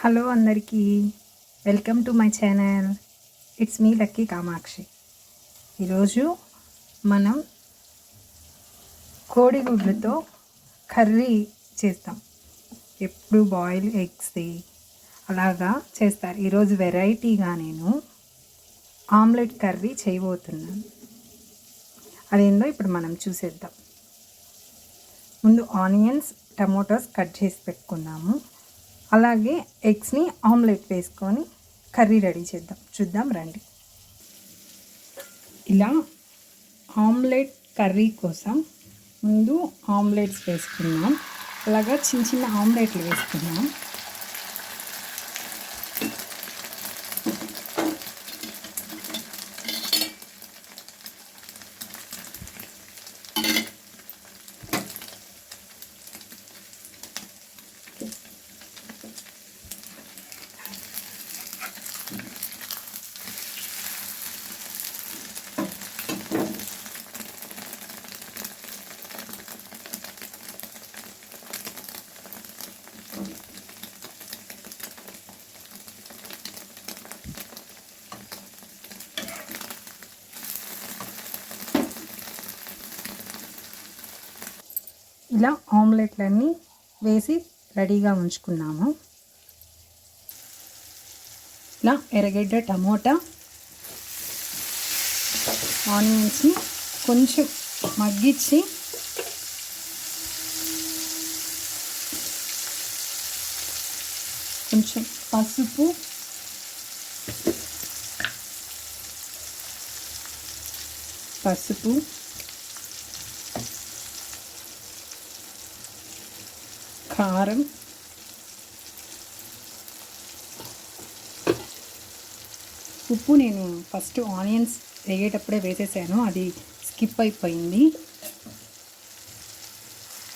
Hello అందరికీ welcome to my channel. It's me lucky Kamakshi. ఈరోజు మనం కోడిగుడ్లతో కర్రీ చేస్తాం. ఎప్పుడు బాయిల్ ఎగ్స్ది అలాగా చేస్తారు. ఈరోజు వెరైటీగా నేను ఆమ్లెట్ కర్రీ చేయబోతున్నాను. అదేందో ఇప్పుడు మనం చూసేద్దాం. ముందు ఆనియన్స్, టమోటాస్ కట్ చేసి పెట్టుకున్నాము. అలాగే ఎగ్స్ని ఆమ్లెట్ వేసుకొని కర్రీ రెడీ చేద్దాం. చూద్దాం రండి. ఇలా ఆమ్లెట్ కర్రీ కోసం ముందు ఆమ్లెట్స్ వేసుకున్నాం. అలాగా చిన్న చిన్న ఆమ్లెట్లు వేసుకున్నాం. ఇలా ఆమ్లెట్లన్నీ వేసి రెడీగా ఉంచుకున్నాము. ఇలా ఎర్రగడ్డ, టమోటా, ఆనియన్స్ని కొంచెం మగ్గించి కొంచెం పసుపు కారం, ఉప్పు నేను ఫస్ట్ ఆనియన్స్ వేగేటప్పుడే వేసేసాను, అది స్కిప్ అయిపోయింది.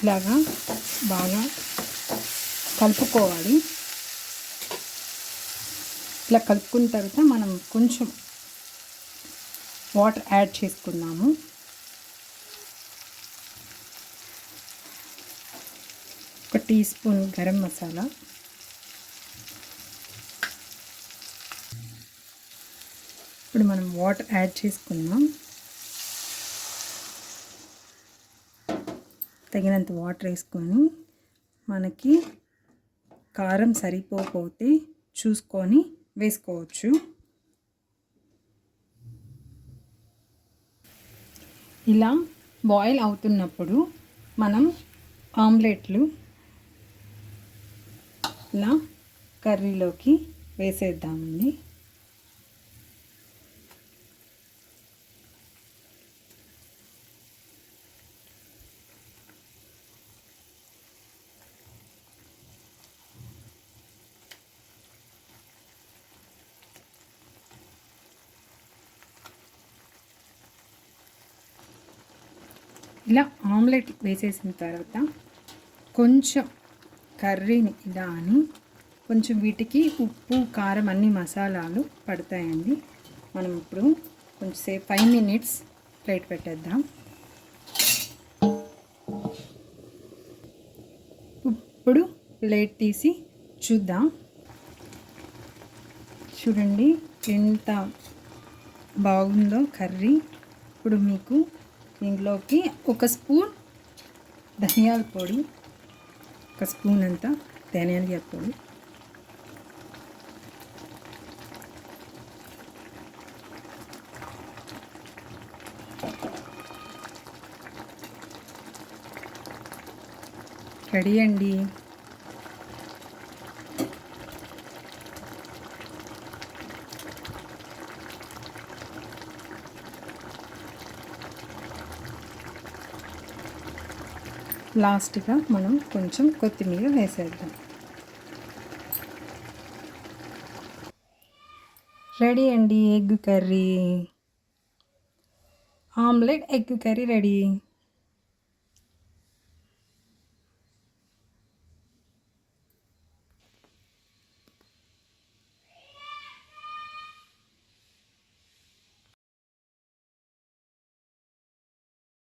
ఇలాగా బాగా కలుపుకోవాలి. ఇలా కలుపుకున్న తర్వాత మనం కొంచెం వాటర్ యాడ్ చేసుకున్నాము. ఒక టీ స్పూన్ గరం మసాలా, ఇప్పుడు మనం వాటర్ యాడ్ చేసుకున్నాం. తగినంత వాటర్ వేసుకొని మనకి కారం సరిపోతే చూసుకొని వేసుకోవచ్చు. ఇలా బాయిల్ అవుతున్నప్పుడు మనం ఆమ్లెట్లు ఇలా కర్రీలోకి వేసేద్దామండి. ఇలా ఆమ్లెట్ వేసేసిన తర్వాత కొంచెం కర్రీని ఇలా అని కొంచెం వీటికి ఉప్పు, కారం, అన్ని మసాలాలు పడతాయండి. మనం ఇప్పుడు కొంచెం సేపు 5 minutes ప్లేట్ పెట్టేద్దాం. ఇప్పుడు ప్లేట్ తీసి చూద్దాం. చూడండి ఎంత బాగుందో కర్రీ. ఇప్పుడు మీకు దీంట్లోకి 1 స్పూన్ ధనియాల పొడి, 1 స్పూన్ అంతా ధనియాల పొడి, రెడీ అండి. లాస్ట్గా మనం కొంచెం కొత్తిమీర వేసేద్దాం. రెడీ అండి, egg curry, omelette egg curry ready.